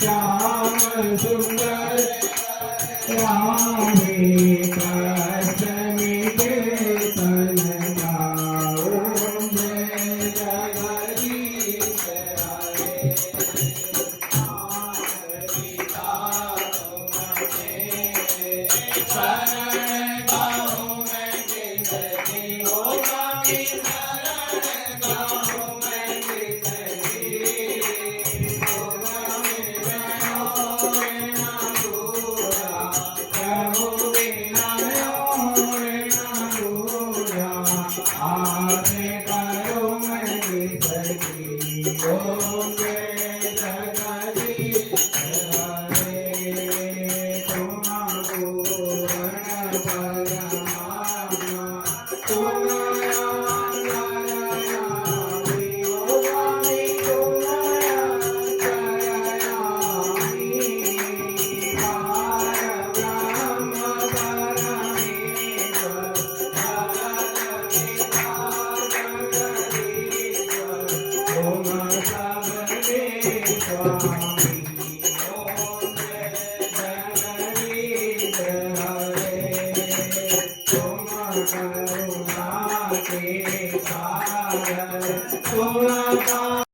श्याम सुंदर राधे कृष्ण के तन गाओ जय जगदीश हरे शरण गाओ मैं किसकी होगा कि शरण गाओ मैं किसकी आपने करो मैं किसकी ओम जय जगदीश हरे तुम्हारो वर्ण परमात्मा तुम्हारा करुणा के सागर